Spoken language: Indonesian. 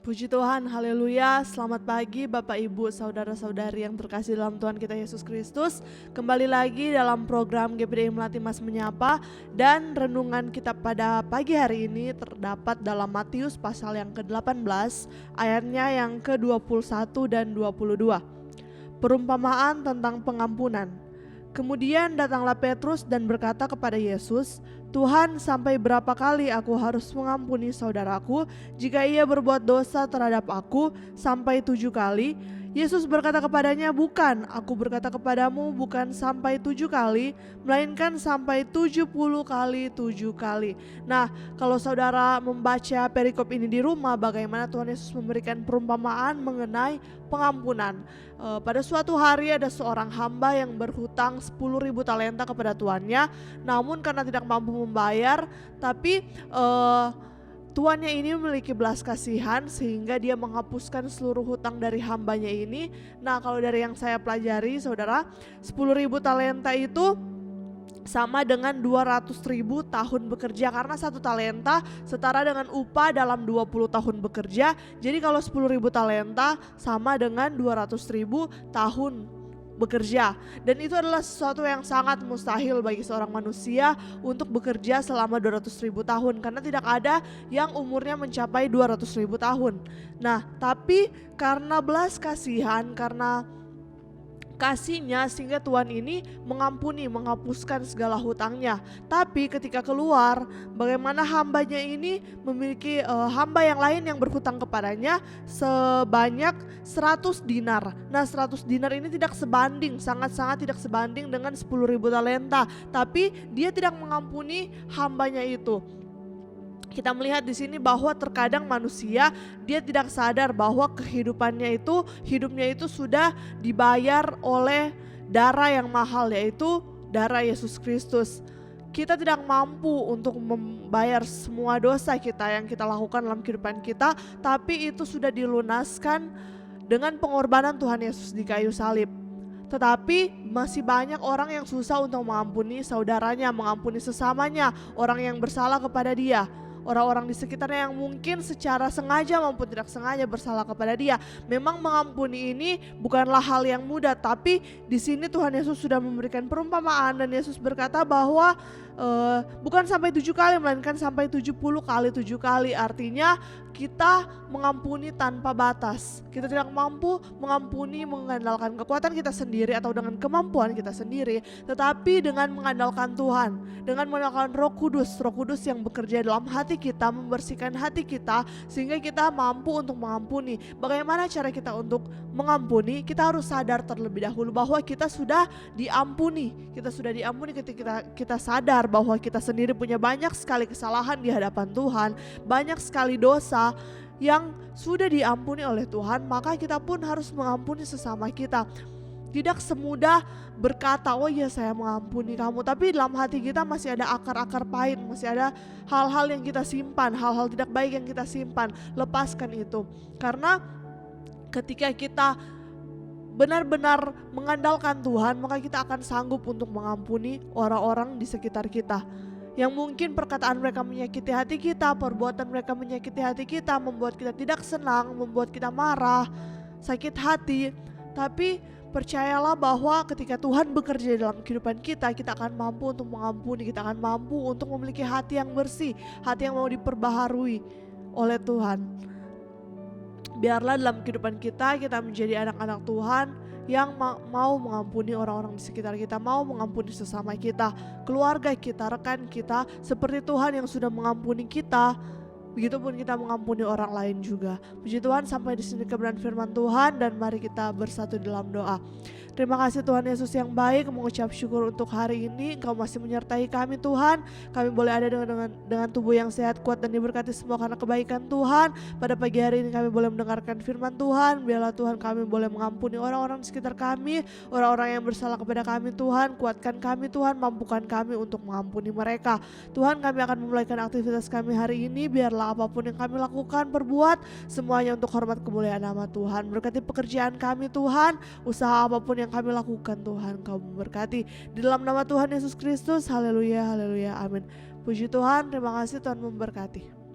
Puji Tuhan, haleluya. Selamat pagi Bapak Ibu, saudara-saudari yang terkasih dalam Tuhan kita Yesus Kristus. Kembali lagi dalam program GPDI Melati Mas Menyapa. Dan renungan kita pada pagi hari ini terdapat dalam Matius pasal yang ke-18, ayatnya yang ke-21 dan 22. Perumpamaan tentang pengampunan. Kemudian datanglah Petrus dan berkata kepada Yesus, "Tuhan, sampai berapa kali aku harus mengampuni saudaraku jika ia berbuat dosa terhadap aku? Sampai 7 kali?" Yesus berkata kepadanya, "Bukan, aku berkata kepadamu, bukan sampai 7 kali, melainkan sampai 70 kali 7 kali." Nah, kalau saudara membaca perikop ini di rumah, bagaimana Tuhan Yesus memberikan perumpamaan mengenai pengampunan. Pada suatu hari ada seorang hamba yang berhutang 10.000 talenta kepada tuannya, namun karena tidak mampu membayar, tapi tuannya ini memiliki belas kasihan sehingga dia menghapuskan seluruh hutang dari hambanya ini. Nah, kalau dari yang saya pelajari saudara, 10.000 talenta itu sama dengan 200.000 tahun bekerja, karena satu talenta setara dengan upah dalam 20 tahun bekerja. Jadi kalau 10.000 talenta sama dengan 200.000 tahun bekerja, dan itu adalah sesuatu yang sangat mustahil bagi seorang manusia untuk bekerja selama 200.000 tahun, karena tidak ada yang umurnya mencapai 200.000 tahun. Nah, tapi karena belas kasihan, karena kasihnya, sehingga Tuhan ini mengampuni, menghapuskan segala hutangnya. Tapi ketika keluar, bagaimana hambanya ini memiliki hamba yang lain yang berhutang kepadanya sebanyak 100 dinar. Nah, 100 dinar ini tidak sebanding, sangat-sangat tidak sebanding dengan 10.000 talenta. Tapi dia tidak mengampuni hambanya itu. Kita melihat di sini bahwa terkadang manusia dia tidak sadar bahwa hidupnya itu sudah dibayar oleh darah yang mahal, yaitu darah Yesus Kristus. Kita tidak mampu untuk membayar semua dosa kita yang kita lakukan dalam kehidupan kita, tapi itu sudah dilunaskan dengan pengorbanan Tuhan Yesus di kayu salib. Tetapi masih banyak orang yang susah untuk mengampuni saudaranya, mengampuni sesamanya, orang yang bersalah kepada dia. Orang-orang di sekitarnya yang mungkin secara sengaja maupun tidak sengaja bersalah kepada dia. Memang mengampuni ini bukanlah hal yang mudah, tapi di sini Tuhan Yesus sudah memberikan perumpamaan, dan Yesus berkata bahwa bukan sampai 7 kali, melainkan sampai 70 kali 7 kali. Artinya kita mengampuni tanpa batas. Kita tidak mampu mengampuni mengandalkan kekuatan kita sendiri atau dengan kemampuan kita sendiri, tetapi dengan mengandalkan Tuhan, dengan mengandalkan Roh Kudus yang bekerja dalam hati kita, membersihkan hati kita sehingga kita mampu untuk mengampuni. Bagaimana cara kita untuk mengampuni? Kita harus sadar terlebih dahulu bahwa kita sudah diampuni. Kita sudah diampuni ketika kita sadar bahwa kita sendiri punya banyak sekali kesalahan di hadapan Tuhan, banyak sekali dosa yang sudah diampuni oleh Tuhan, maka kita pun harus mengampuni sesama kita. Tidak semudah berkata, "Oh iya, saya mengampuni kamu," tapi dalam hati kita masih ada akar-akar pahit, masih ada hal-hal yang kita simpan, hal-hal tidak baik yang kita simpan. Lepaskan itu, karena ketika kita benar-benar mengandalkan Tuhan, maka kita akan sanggup untuk mengampuni orang-orang di sekitar kita yang mungkin perkataan mereka menyakiti hati kita, perbuatan mereka menyakiti hati kita, membuat kita tidak senang, membuat kita marah, sakit hati. Tapi percayalah bahwa ketika Tuhan bekerja dalam kehidupan kita, kita akan mampu untuk mengampuni, kita akan mampu untuk memiliki hati yang bersih, hati yang mau diperbaharui oleh Tuhan. Biarlah dalam kehidupan kita menjadi anak-anak Tuhan yang mau mengampuni orang-orang di sekitar kita, mau mengampuni sesama kita, keluarga kita, rekan kita, seperti Tuhan yang sudah mengampuni kita. Begitupun kita mengampuni orang lain juga. Puji Tuhan, sampai di sini kebenaran firman Tuhan, dan mari kita bersatu dalam doa. Terima kasih Tuhan Yesus yang baik, mengucap syukur untuk hari ini Engkau masih menyertai kami Tuhan. Kami boleh ada dengan tubuh yang sehat, kuat, dan diberkati semua karena kebaikan Tuhan. Pada pagi hari ini kami boleh mendengarkan firman Tuhan. Biarlah Tuhan kami boleh mengampuni orang-orang di sekitar kami, orang-orang yang bersalah kepada kami Tuhan. Kuatkan kami Tuhan, mampukan kami untuk mengampuni mereka. Tuhan, kami akan memulaikan aktivitas kami hari ini. Biarlah apapun yang kami lakukan, perbuat, semuanya untuk hormat kemuliaan nama Tuhan. Berkati pekerjaan kami Tuhan, usaha apapun yang kami lakukan Tuhan, Kau memberkati. Di dalam nama Tuhan Yesus Kristus, haleluya, haleluya, amin. Puji Tuhan, terima kasih Tuhan memberkati.